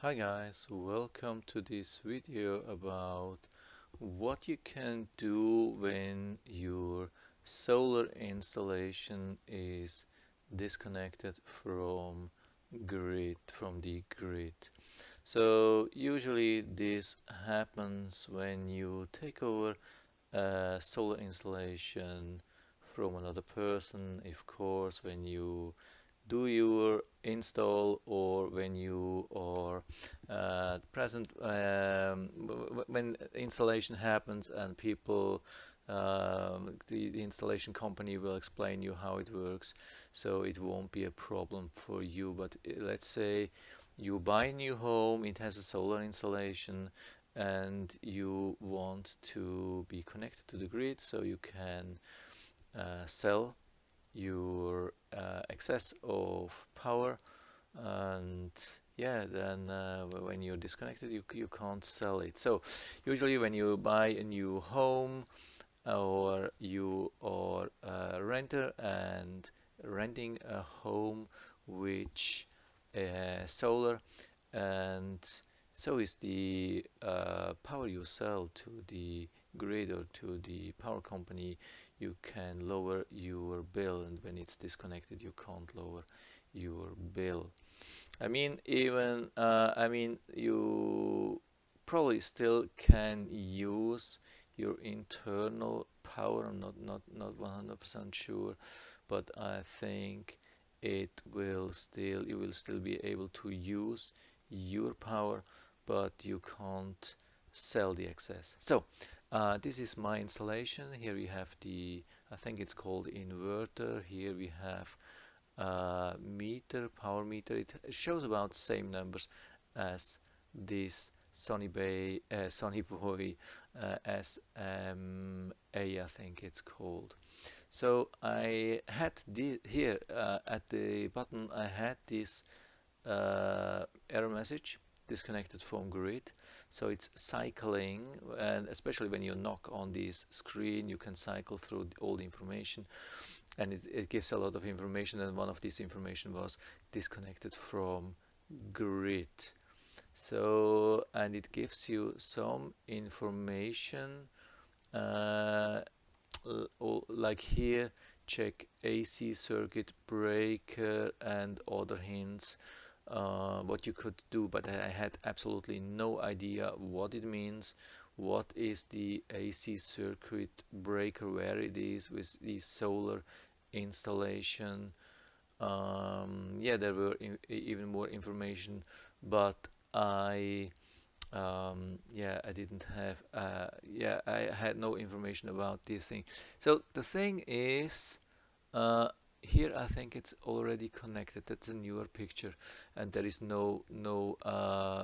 Hi guys, welcome to this video about what you can do when your solar installation is disconnected from the grid. So usually this happens when you take over a solar installation from another person, of course, when you do your install or when you are present when installation happens and people the installation company will explain you how it works, so it won't be a problem for you. But let's say you buy a new home, it has a solar installation, and you want to be connected to the grid so you can sell your excess of power. And yeah, then when you're disconnected, you can't sell it. So usually when you buy a new home or you are a renter and renting a home which solar, and so is the power you sell to the grid or to the power company, you can lower your bill, and when it's disconnected you can't lower your bill. You probably still can use your internal power. I'm not 100% sure, but I think you will still be able to use your power, but you can't sell the excess. So this is my installation. Here we have I think it's called inverter. Here we have power meter. It shows about the same numbers as this Sonny Boy SMA, I think it's called. So I had here at the button I had this error message, disconnected from grid. So it's cycling, and especially when you knock on this screen you can cycle through all the information, and it gives a lot of information, and one of these information was disconnected from grid. So, and it gives you some information uh, like here, check AC circuit breaker and other hints, what you could do, but I had absolutely no idea what it means. What is the AC circuit breaker, where it is with the solar installation? Yeah, there were even more information, but I yeah, I didn't have yeah, I had no information about this thing. So the thing is, uh, here I think it's already connected. That's a newer picture, and there is no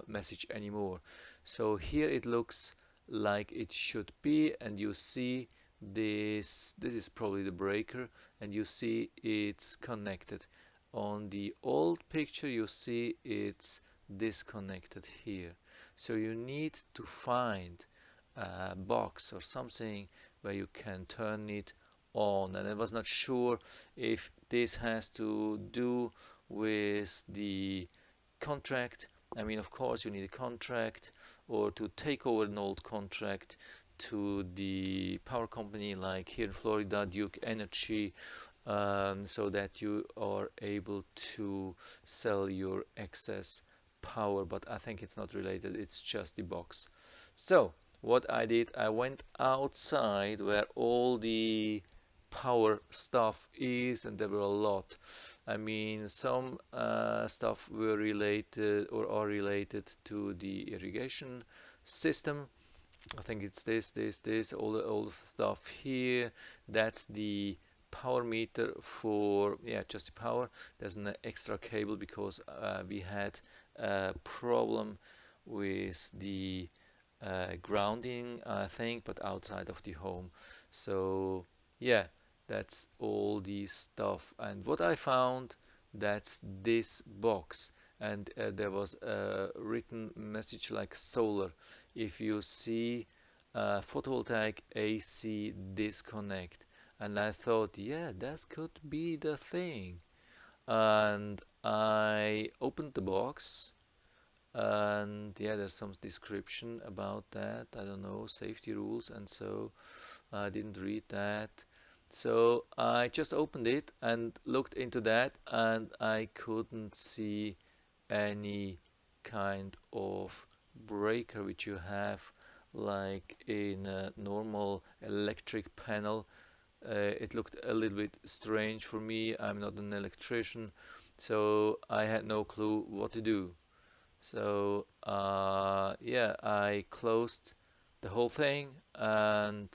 message anymore. So here it looks like it should be, and you see this is probably the breaker, and you see it's connected. On the old picture you see it's disconnected here. So you need to find a box or something where you can turn it on. And I was not sure if this has to do with the contract. I mean, of course, you need a contract, or to take over an old contract to the power company, like here in Florida, Duke Energy, so that you are able to sell your excess power. But I think it's not related, it's just the box. So what I did, I went outside where all the power stuff is, and there were a lot. I mean, some stuff were related or are related to the irrigation system. I think it's this, all the stuff here. That's the power meter for, yeah, just the power. There's an extra cable because we had a problem with the grounding, I think, but outside of the home. So yeah, that's all the stuff. And what I found, that's this box, and there was a written message like solar. If you see photovoltaic AC disconnect, and I thought, yeah, that could be the thing. And I opened the box, and yeah, there's some description about that. I don't know, safety rules, and so I didn't read that. So I just opened it and looked into that, and I couldn't see any kind of breaker which you have like in a normal electric panel. It looked a little bit strange for me. I'm not an electrician, so I had no clue what to do. So yeah, I closed the whole thing, and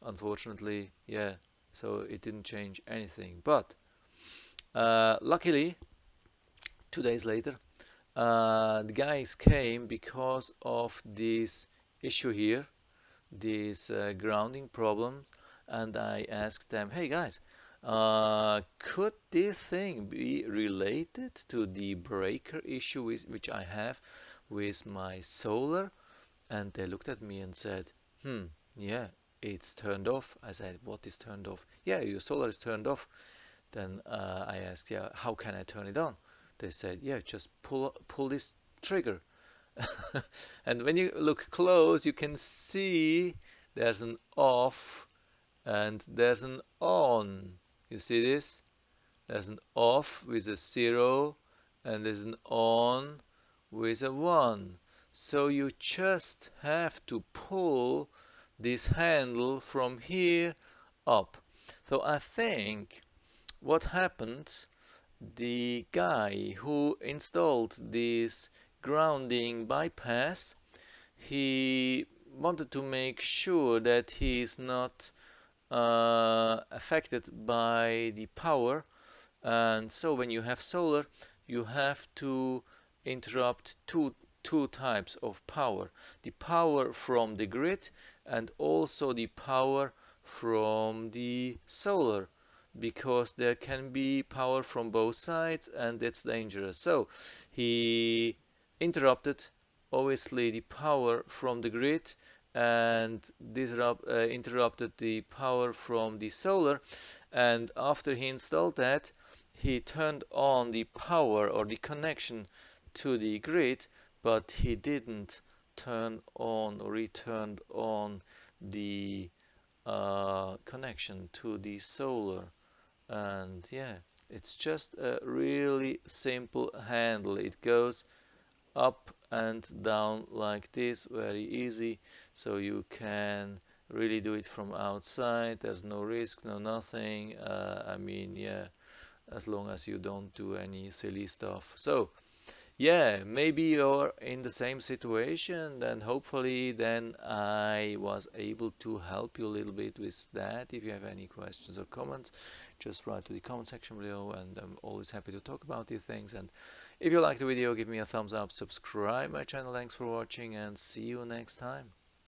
unfortunately, yeah, so it didn't change anything. But luckily, 2 days later, the guys came because of this issue here, this grounding problem, and I asked them, hey guys, could this thing be related to the breaker issue which I have with my solar? And they looked at me and said, yeah, it's turned off. I said, what is turned off? Yeah, your solar is turned off. Then I asked, yeah, how can I turn it on? They said, yeah, just pull this trigger. And when you look close, you can see there's an off and there's an on. You see this? There's an off with a 0 and there's an on with a 1. So you just have to pull this handle from here up. So I think what happened, the guy who installed this grounding bypass, he wanted to make sure that he is not affected by the power, and so when you have solar, you have to interrupt two types of power: the power from the grid and also the power from the solar, because there can be power from both sides and it's dangerous. So he interrupted obviously the power from the grid and interrupted the power from the solar, and after he installed that, he turned on the power or the connection to the grid, but he didn't turn on or he turned on the connection to the solar. And yeah, it's just a really simple handle. It goes up and down like this, very easy, so you can really do it from outside. There's no risk, no nothing. I mean, yeah, as long as you don't do any silly stuff. So yeah, maybe you're in the same situation, then hopefully then I was able to help you a little bit with that. If you have any questions or comments, just write to the comment section below, and I'm always happy to talk about these things. And if you like the video, give me a thumbs up, subscribe my channel. Thanks for watching, and see you next time.